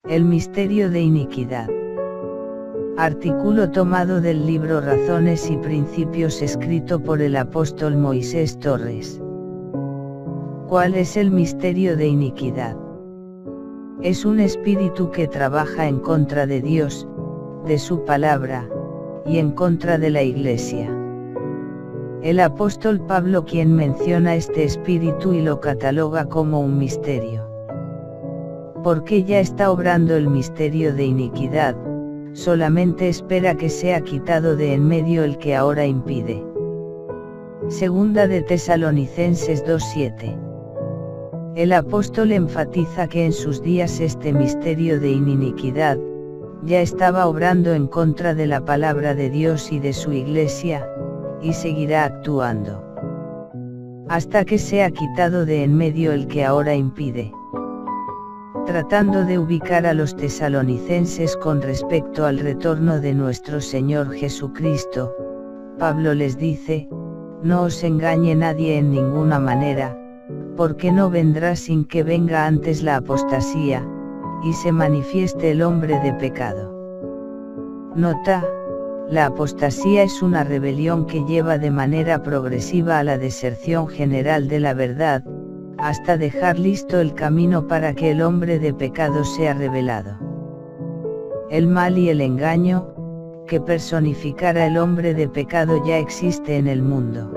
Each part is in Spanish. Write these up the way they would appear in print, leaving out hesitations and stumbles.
El misterio de iniquidad. Artículo tomado del libro Razones y Principios escrito por el apóstol Moisés Torres. ¿Cuál es el misterio de iniquidad? Es un espíritu que trabaja en contra de Dios, de su palabra, y en contra de la Iglesia. El apóstol Pablo quien menciona este espíritu y lo cataloga como un misterio. Porque ya está obrando el misterio de iniquidad, solamente espera que sea quitado de en medio el que ahora impide. Segunda de Tesalonicenses 2:7. El apóstol enfatiza que en sus días este misterio de iniquidad ya estaba obrando en contra de la palabra de Dios y de su Iglesia, y seguirá actuando hasta que sea quitado de en medio el que ahora impide. Tratando de ubicar a los tesalonicenses con respecto al retorno de nuestro Señor Jesucristo, Pablo les dice: no os engañe nadie en ninguna manera, porque no vendrá sin que venga antes la apostasía, y se manifieste el hombre de pecado. Nota: la apostasía es una rebelión que lleva de manera progresiva a la deserción general de la verdad, hasta dejar listo el camino para que el hombre de pecado sea revelado. El mal y el engaño, que personificara el hombre de pecado, ya existe en el mundo.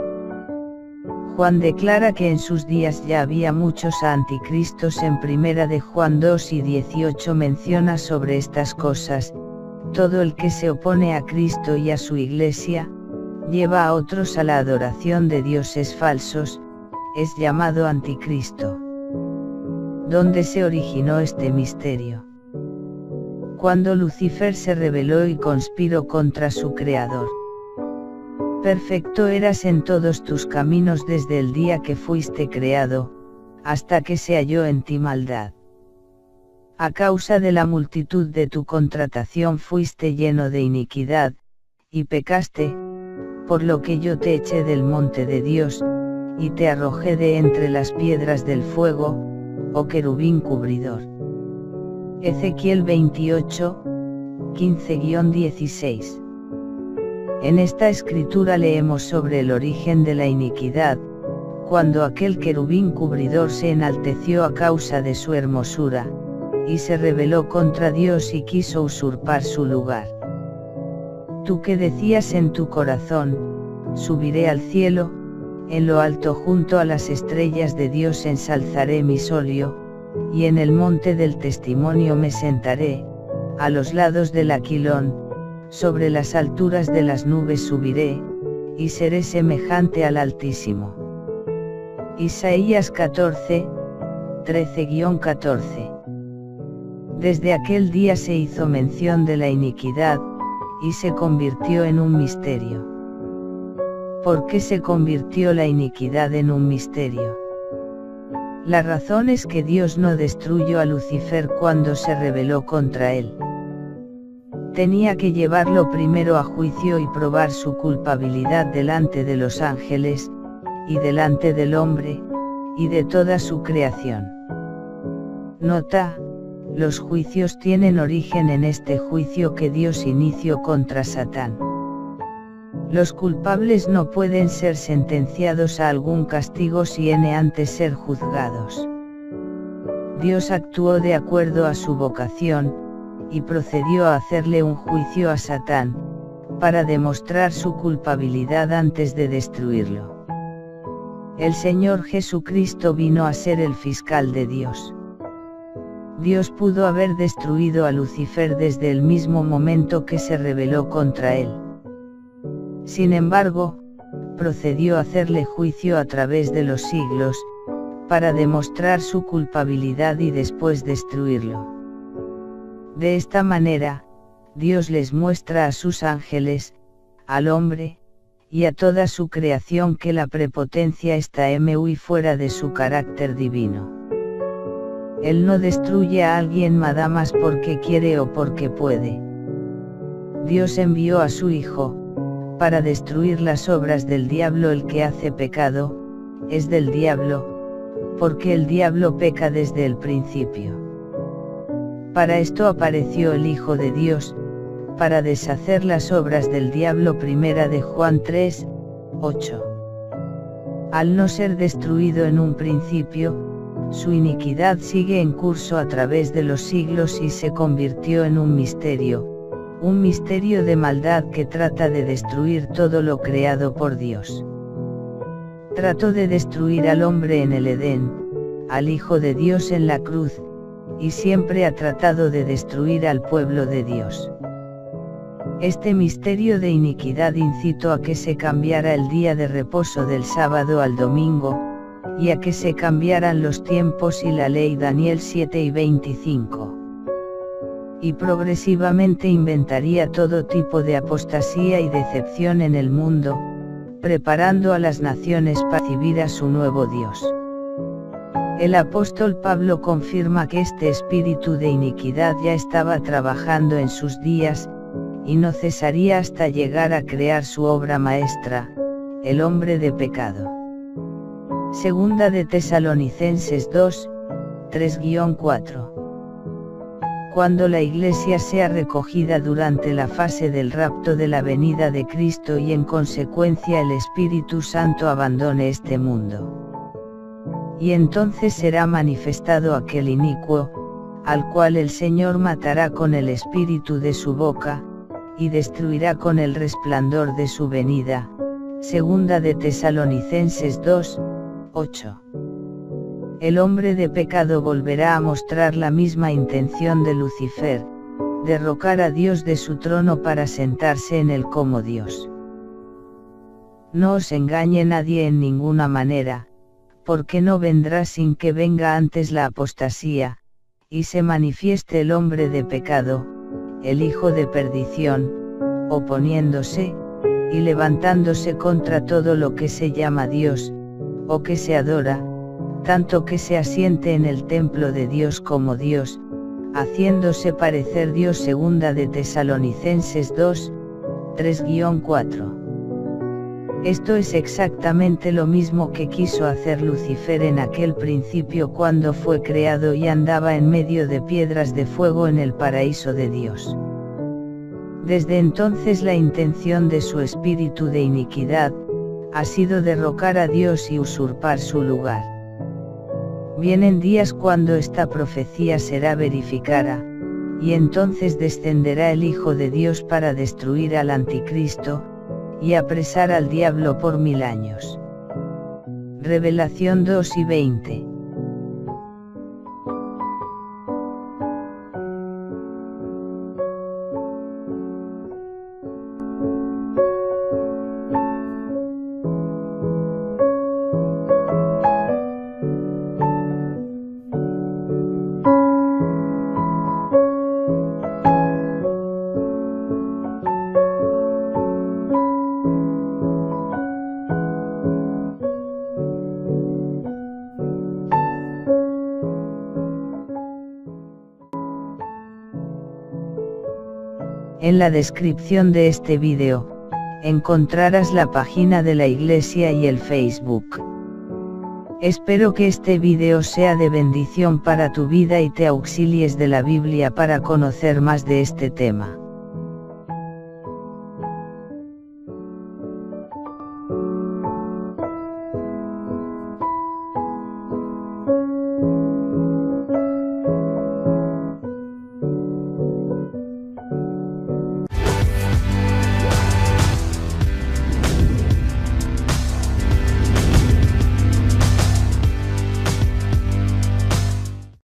Juan declara que en sus días ya había muchos anticristos. En 1 de Juan 2:18 menciona sobre estas cosas: todo el que se opone a Cristo y a su Iglesia, lleva a otros a la adoración de dioses falsos, es llamado anticristo. ¿Dónde se originó este misterio? Cuando Lucifer se rebeló y conspiró contra su Creador. Perfecto eras en todos tus caminos desde el día que fuiste creado, hasta que se halló en ti maldad. A causa de la multitud de tu contratación fuiste lleno de iniquidad, y pecaste, por lo que yo te eché del monte de Dios, y te arrojé de entre las piedras del fuego, oh querubín cubridor. Ezequiel 28, 15-16. En esta escritura leemos sobre el origen de la iniquidad, cuando aquel querubín cubridor se enalteció a causa de su hermosura, y se rebeló contra Dios y quiso usurpar su lugar. Tú que decías en tu corazón: subiré al cielo, en lo alto junto a las estrellas de Dios ensalzaré mi solio, y en el monte del testimonio me sentaré, a los lados del Aquilón, sobre las alturas de las nubes subiré, y seré semejante al Altísimo. Isaías 14, 13-14. Desde aquel día se hizo mención de la iniquidad, y se convirtió en un misterio. ¿Por qué se convirtió la iniquidad en un misterio? La razón es que Dios no destruyó a Lucifer cuando se rebeló contra él. Tenía que llevarlo primero a juicio y probar su culpabilidad delante de los ángeles, y delante del hombre, y de toda su creación. Nota: los juicios tienen origen en este juicio que Dios inició contra Satán. Los culpables no pueden ser sentenciados a algún castigo sin antes ser juzgados. Dios actuó de acuerdo a su vocación, y procedió a hacerle un juicio a Satán, para demostrar su culpabilidad antes de destruirlo. El Señor Jesucristo vino a ser el fiscal de Dios. Dios pudo haber destruido a Lucifer desde el mismo momento que se rebeló contra él. Sin embargo, procedió a hacerle juicio a través de los siglos, para demostrar su culpabilidad y después destruirlo. De esta manera, Dios les muestra a sus ángeles, al hombre, y a toda su creación que la prepotencia está muy fuera de su carácter divino. Él no destruye a alguien nada más porque quiere o porque puede. Dios envió a su Hijo, para destruir las obras del diablo. El que hace pecado, es del diablo, porque el diablo peca desde el principio. Para esto apareció el Hijo de Dios, para deshacer las obras del diablo. Primera de Juan 3, 8. Al no ser destruido en un principio, su iniquidad sigue en curso a través de los siglos y se convirtió en un misterio de maldad que trata de destruir todo lo creado por Dios. Trató de destruir al hombre en el Edén, al Hijo de Dios en la cruz, y siempre ha tratado de destruir al pueblo de Dios. Este misterio de iniquidad incitó a que se cambiara el día de reposo del sábado al domingo, y a que se cambiaran los tiempos y la ley. Daniel 7 y 25. Y progresivamente inventaría todo tipo de apostasía y decepción en el mundo, preparando a las naciones para recibir a su nuevo Dios. El apóstol Pablo confirma que este espíritu de iniquidad ya estaba trabajando en sus días, y no cesaría hasta llegar a crear su obra maestra, el hombre de pecado. Segunda de Tesalonicenses 2, 3-4. Cuando la Iglesia sea recogida durante la fase del rapto de la venida de Cristo y en consecuencia el Espíritu Santo abandone este mundo. Y entonces será manifestado aquel inicuo, al cual el Señor matará con el espíritu de su boca, y destruirá con el resplandor de su venida. Segunda de Tesalonicenses 2, 8. El hombre de pecado volverá a mostrar la misma intención de Lucifer, derrocar a Dios de su trono para sentarse en él como Dios. No os engañe nadie en ninguna manera, porque no vendrá sin que venga antes la apostasía, y se manifieste el hombre de pecado, el hijo de perdición, oponiéndose, y levantándose contra todo lo que se llama Dios, o que se adora, tanto que se asiente en el templo de Dios como Dios, haciéndose parecer Dios. Segunda de Tesalonicenses 2, 3-4. Esto es exactamente lo mismo que quiso hacer Lucifer en aquel principio cuando fue creado y andaba en medio de piedras de fuego en el paraíso de Dios. Desde entonces la intención de su espíritu de iniquidad ha sido derrocar a Dios y usurpar su lugar. Vienen días cuando esta profecía será verificada, y entonces descenderá el Hijo de Dios para destruir al Anticristo, y apresar al diablo por 1000 años. Revelación 2 y 20. En la descripción de este vídeo, encontrarás la página de la iglesia y el Facebook. Espero que este vídeo sea de bendición para tu vida y te auxilies de la Biblia para conocer más de este tema.